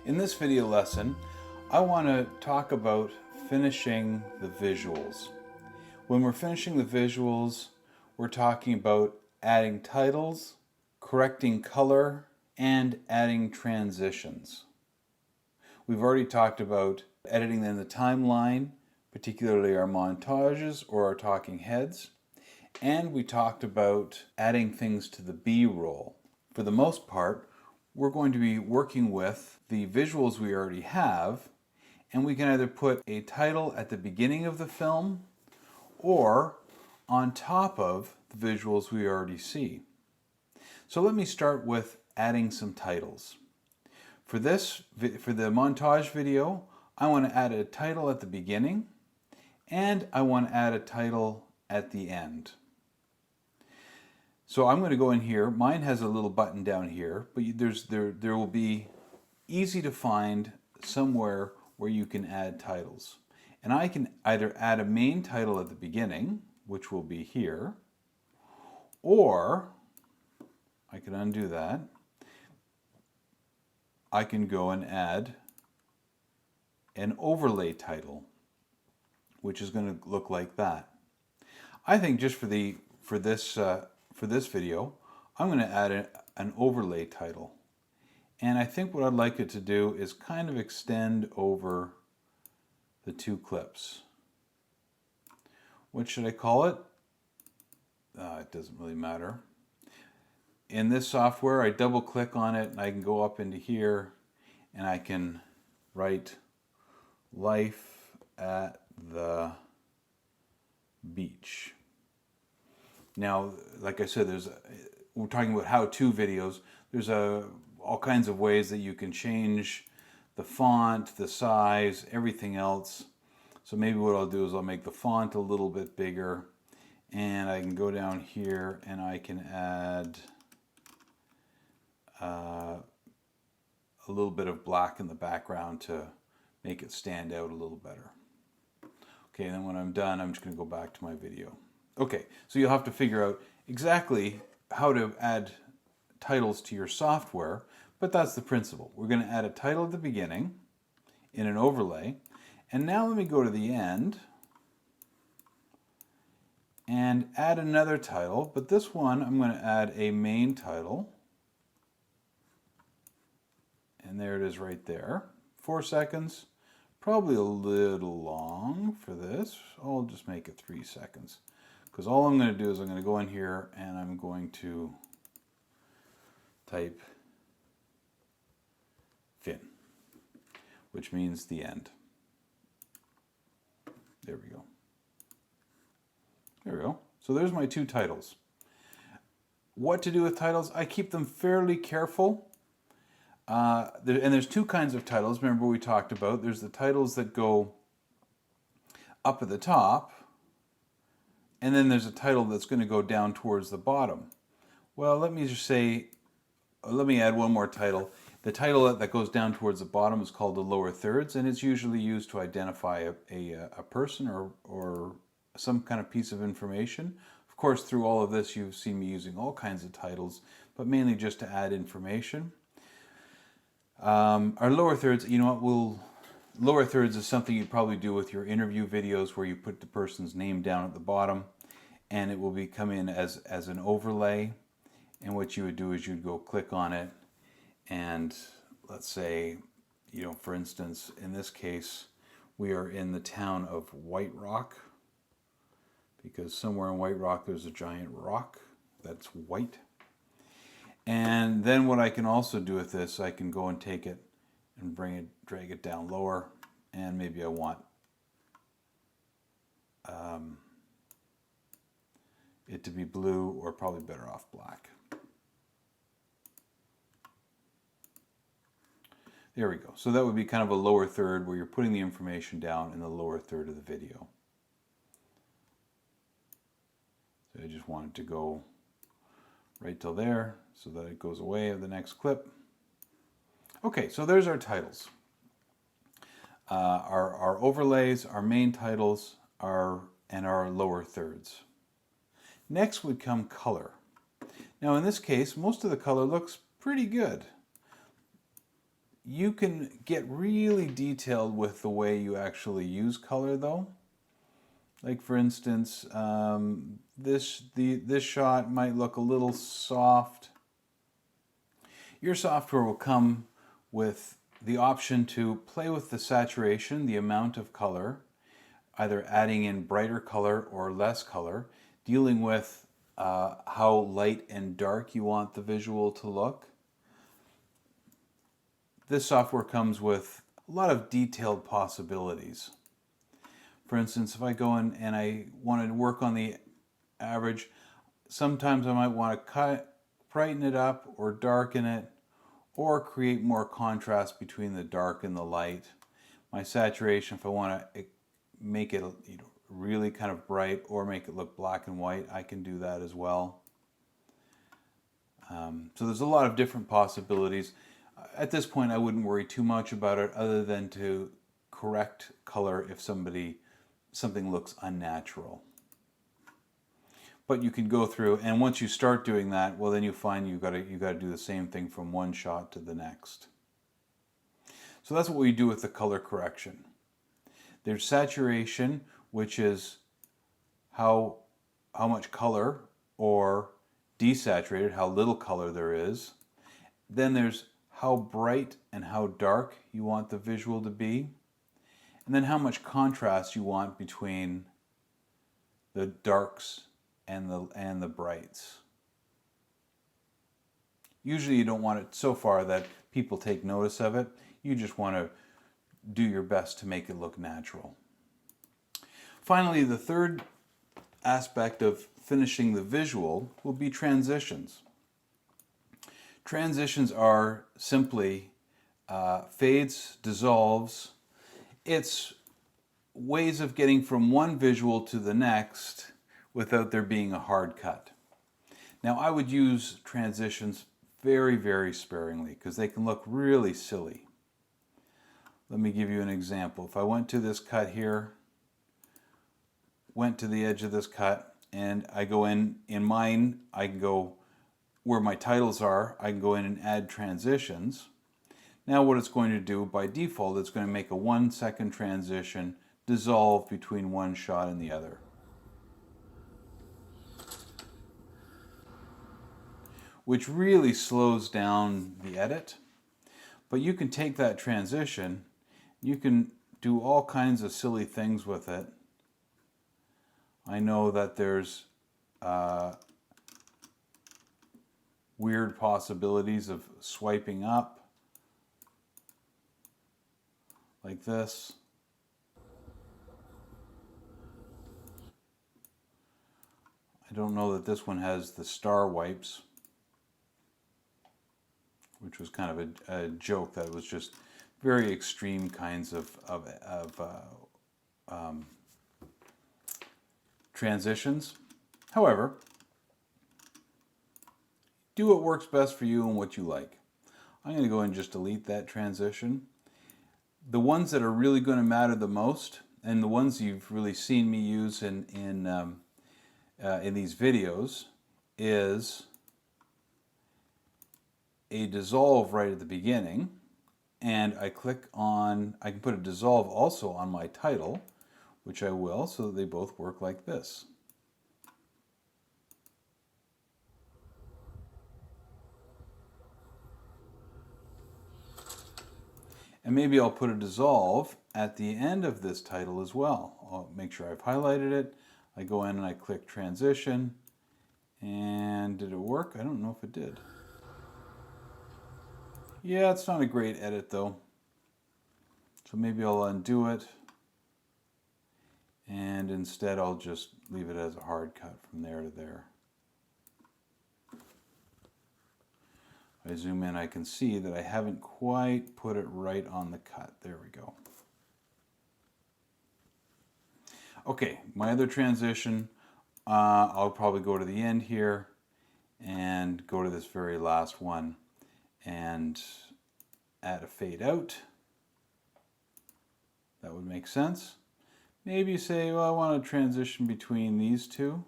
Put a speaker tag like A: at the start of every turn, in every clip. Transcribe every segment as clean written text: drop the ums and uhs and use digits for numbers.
A: In this video lesson, I want to talk about finishing the visuals. When we're finishing the visuals, we're talking about adding titles, correcting color, and adding transitions. We've already talked about editing in the timeline, particularly our montages or our talking heads, and we talked about adding things to the B-roll. For the most part, we're going to be working with the visuals we already have, and we can either put a title at the beginning of the film or on top of the visuals we already see. So let me start with adding some titles. For the montage video, I want to add a title at the beginning and I want to add a title at the end. So I'm going to go in here. Mine has a little button down here, but there will be easy to find somewhere where you can add titles. And I can either add a main title at the beginning, which will be here, or I can undo that. I can go and add an overlay title, which is going to look like that. I think just for this video, I'm going to add an overlay title. And I think what I'd like it to do is kind of extend over the two clips. What should I call it? It doesn't really matter. In this software, I double click on it and I can go up into here and I can write Life at the Beach. Now, like I said, we're talking about how-to videos. There's all kinds of ways that you can change the font, the size, everything else. So maybe what I'll do is I'll make the font a little bit bigger, and I can go down here and I can add a little bit of black in the background to make it stand out a little better. Okay, and then when I'm done, I'm just going to go back to my video. Okay, so you'll have to figure out exactly how to add titles to your software, but that's the principle. We're going to add a title at the beginning in an overlay, and now let me go to the end and add another title, but this one I'm going to add a main title, and there it is right there. 4 seconds, probably a little long for this. I'll just make it 3 seconds. Because all I'm going to do is I'm going to go in here and I'm going to type fin, which means the end. There we go. There we go. So there's my two titles. What to do with titles? I keep them fairly careful. And there's two kinds of titles. Remember we talked about. There's the titles that go up at the top, and then there's a title that's going to go down towards the bottom. Well, let me add one more title. The title that goes down towards the bottom is called the lower thirds, and it's usually used to identify a person or some kind of piece of information. Of course, through all of this, you've seen me using all kinds of titles, but mainly just to add information. Our lower thirds, you know what, lower thirds is something you probably do with your interview videos where you put the person's name down at the bottom and it will come in as an overlay. And what you would do is you'd go click on it and let's say, for instance, in this case, we are in the town of White Rock because somewhere in White Rock there's a giant rock that's white. And then what I can also do with this, I can go and take it and drag it down lower, and maybe I want it to be blue, or probably better off black. There we go. So that would be kind of a lower third where you're putting the information down in the lower third of the video. So I just want it to go right till there so that it goes away of the next clip. Okay, so there's our titles. Our overlays, our main titles, and our lower thirds. Next would come color. Now in this case, most of the color looks pretty good. You can get really detailed with the way you actually use color though. Like for instance, this shot might look a little soft. Your software will come with the option to play with the saturation, the amount of color, either adding in brighter color or less color, dealing with how light and dark you want the visual to look. This software comes with a lot of detailed possibilities. For instance, if I go in and I want to work on the average, sometimes I might want to brighten it up or darken it or create more contrast between the dark and the light. My saturation, if I want to make it really kind of bright or make it look black and white, I can do that as well. So there's a lot of different possibilities. At this point, I wouldn't worry too much about it other than to correct color if something looks unnatural. But you can go through, and once you start doing that, well, then you find you got to do the same thing from one shot to the next. So that's what we do with the color correction. There's saturation, which is how much color or desaturated, how little color there is. Then there's how bright and how dark you want the visual to be. And then how much contrast you want between the darks and the brights. Usually you don't want it so far that people take notice of it. You just want to do your best to make it look natural. Finally, the third aspect of finishing the visual will be transitions. Transitions are simply fades, dissolves. It's ways of getting from one visual to the next without there being a hard cut. Now, I would use transitions very, very sparingly because they can look really silly. Let me give you an example. If I went to this cut here, went to the edge of this cut, and I go in mine, I can go where my titles are, I can go in and add transitions. Now what it's going to do by default, it's going to make a 1 second transition dissolve between one shot and the other. Which really slows down the edit. But you can take that transition, you can do all kinds of silly things with it. I know that there's weird possibilities of swiping up like this. I don't know that this one has the star wipes, which was kind of a joke that it was just very extreme kinds of transitions. However, do what works best for you and what you like. I'm going to go and just delete that transition. The ones that are really going to matter the most, and the ones you've really seen me use in these videos, is a dissolve right at the beginning, and I click on, I can put a dissolve also on my title, which I will, so that they both work like this. And maybe I'll put a dissolve at the end of this title as well. I'll make sure I've highlighted it. I go in and I click transition, and did it work? I don't know if it did. Yeah, it's not a great edit though. So maybe I'll undo it, and instead I'll just leave it as a hard cut from there to there. If I zoom in, I can see that I haven't quite put it right on the cut. There we go. Okay, my other transition, I'll probably go to the end here and go to this very last one and add a fade out. That would make sense. Maybe you say, well, I want a transition between these two.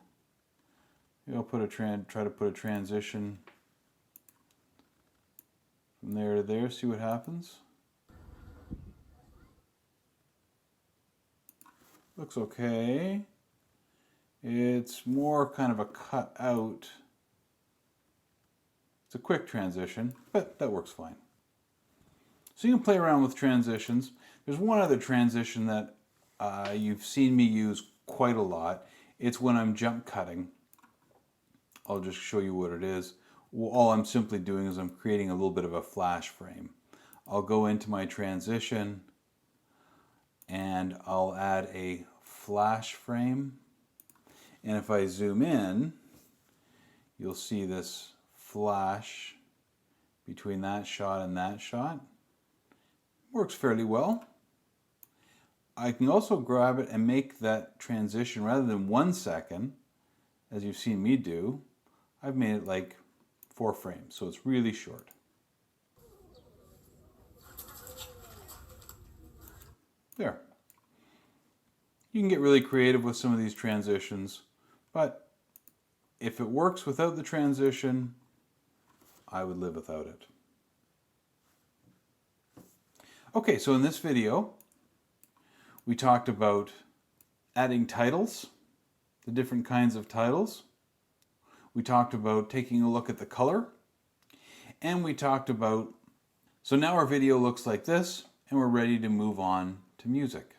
A: Maybe I'll put try to put a transition from there to there, see what happens. Looks okay. It's more kind of a cut out. It's a quick transition, but that works fine. So you can play around with transitions. There's one other transition that you've seen me use quite a lot. It's when I'm jump cutting. I'll just show you what it is. All I'm simply doing is I'm creating a little bit of a flash frame. I'll go into my transition and I'll add a flash frame. And if I zoom in, you'll see this flash between that shot and that shot. Works fairly well. I can also grab it and make that transition rather than 1 second, as you've seen me do, I've made it like 4 frames, so it's really short. There. You can get really creative with some of these transitions, but if it works without the transition, I would live without it. Okay, so in this video, we talked about adding titles, the different kinds of titles. We talked about taking a look at the color, and we talked about, so now our video looks like this, and we're ready to move on to music.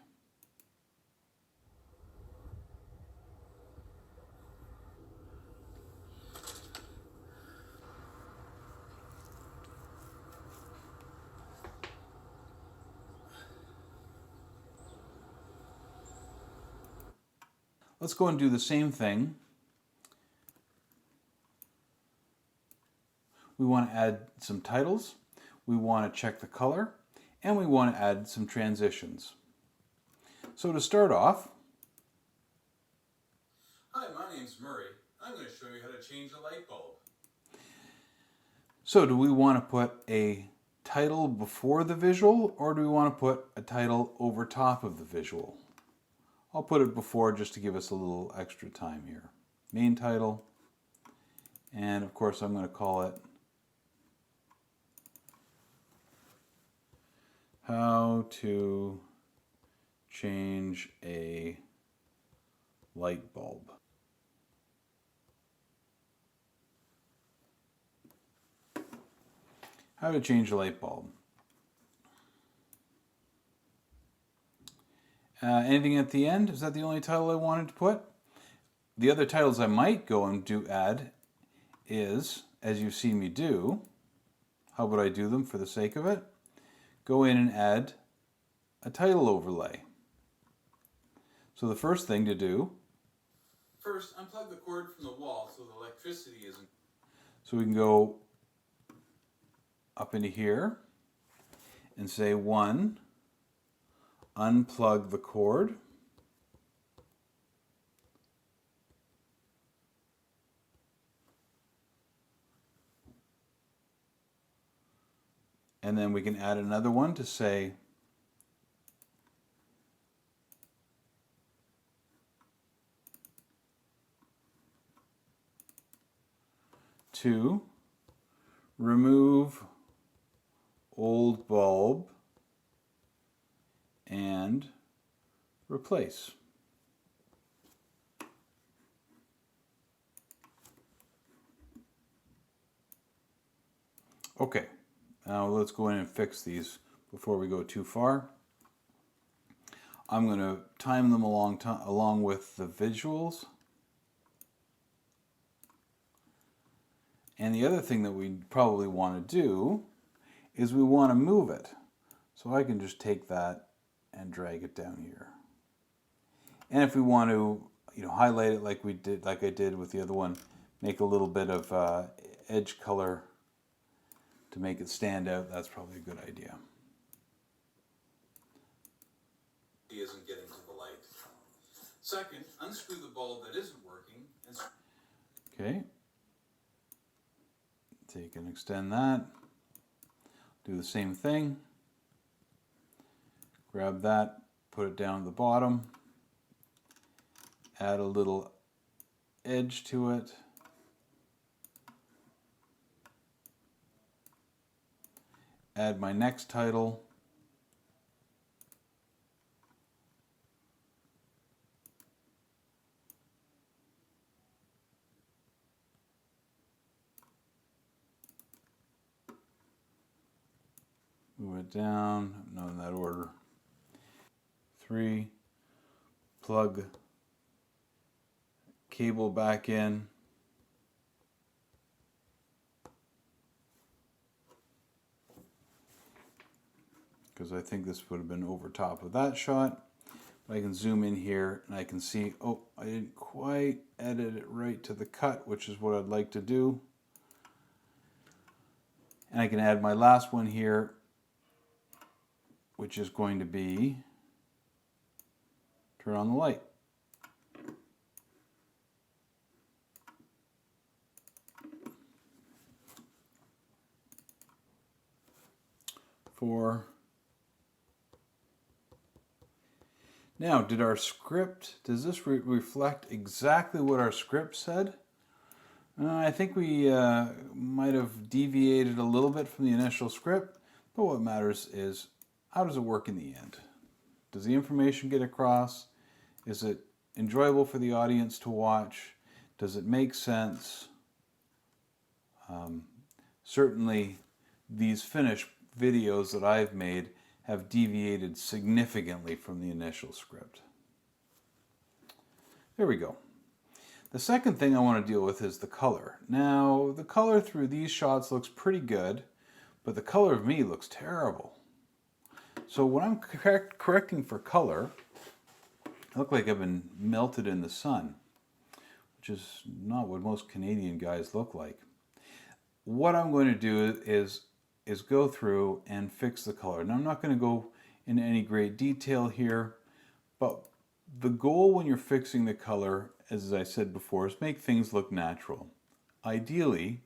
A: Let's go and do the same thing. We want to add some titles, we want to check the color, and we want to add some transitions. So to start off,
B: hi, my name's Murray. I'm going to show you how to change a light bulb.
A: So do we want to put a title before the visual, or do we want to put a title over top of the visual? I'll put it before just to give us a little extra time here. Main title, and of course I'm going to call it How to Change a Light Bulb. How to change a light bulb. Anything at the end? Is that the only title I wanted to put? The other titles I might go and add is, as you've seen me do, how would I do them for the sake of it? Go in and add a title overlay. So the first thing to do,
B: first, unplug the cord from the wall so the electricity isn't.
A: So we can go up into here and say 1, unplug the cord. And then we can add another one to say to remove old bulb and replace. Okay, now let's go in and fix these before we go too far. I'm going to time them along with the visuals. And the other thing that we probably want to do is we want to move it. So I can just take that and drag it down here. And if we want to, highlight it like I did with the other one, make a little bit of edge color to make it stand out, that's probably a good idea.
B: He isn't getting to the light. Second, unscrew the bulb that isn't working.
A: Okay. So you can extend that. Do the same thing. Grab that, put it down at the bottom. Add a little edge to it. Add my next title. Move it down, not in that order. 3, plug cable back in. Because I think this would have been over top of that shot. But I can zoom in here and I can see, oh, I didn't quite edit it right to the cut, which is what I'd like to do. And I can add my last one here, which is going to be turn on the light. Four. Now, did our script, does this reflect exactly what our script said? I think we might have deviated a little bit from the initial script, but what matters is how does it work in the end? Does the information get across? Is it enjoyable for the audience to watch? Does it make sense? Certainly, these finished videos that I've made have deviated significantly from the initial script. There we go. The second thing I want to deal with is the color. Now, the color through these shots looks pretty good, but the color of me looks terrible. So when I'm correcting for color, I look like I've been melted in the sun, which is not what most Canadian guys look like. What I'm going to do is go through and fix the color. Now, I'm not going to go into any great detail here, but the goal when you're fixing the color, as I said before, is make things look natural. Ideally,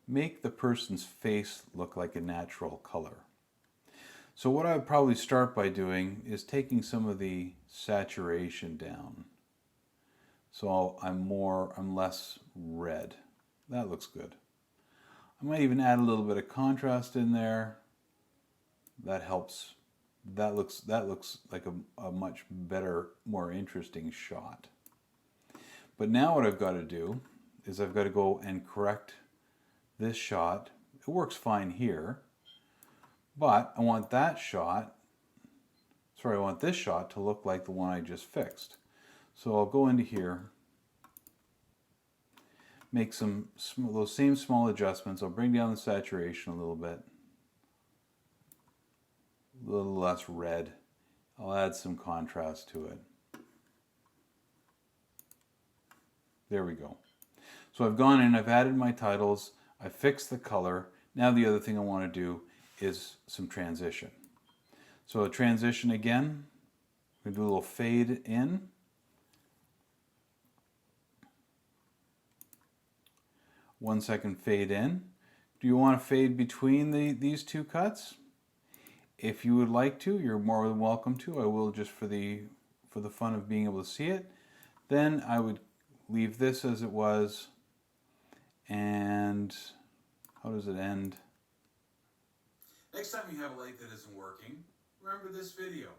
A: make the person's face look like a natural color. So what I would probably start by doing is taking some of the saturation down. So I'm less red. That looks good. I might even add a little bit of contrast in there. That helps. That looks like a much better, more interesting shot. But now what I've got to do is I've got to go and correct this shot. It works fine here, but I want this shot to look like the one I just fixed. So I'll go into here, make those same small adjustments. I'll bring down the saturation a little bit. A little less red. I'll add some contrast to it. There we go. So I've gone in, I've added my titles, I've fixed the color. Now the other thing I want to do is some transition. So a transition again, we do a little fade in. One second fade in. Do you want to fade between these two cuts? If you would like to, you're more than welcome to. I will just for the fun of being able to see it. Then I would leave this as it was. And how does it end?
B: Next time you have a light that isn't working, remember this video.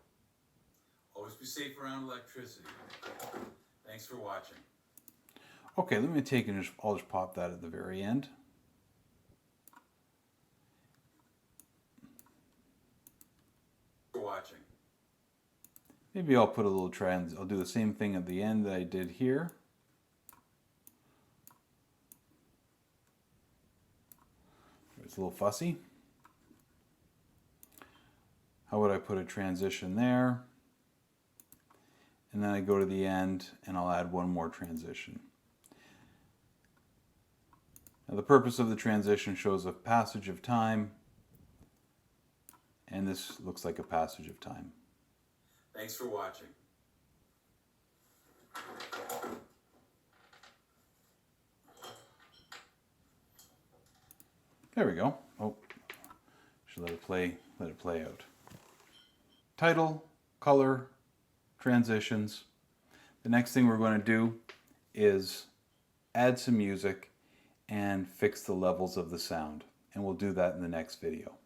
B: Always be safe around electricity. Thanks for watching.
A: Okay, let me take and I'll just pop that at the very end.
B: For watching.
A: Maybe I'll put a little I'll do the same thing at the end that I did here. It's a little fussy. How would I put a transition there? And then I go to the end and I'll add one more transition. Now the purpose of the transition shows a passage of time, and this looks like a passage of time.
B: Thanks for watching.
A: There we go. Oh, should let it play out. Title, color, transitions. The next thing we're going to do is add some music and fix the levels of the sound. And we'll do that in the next video.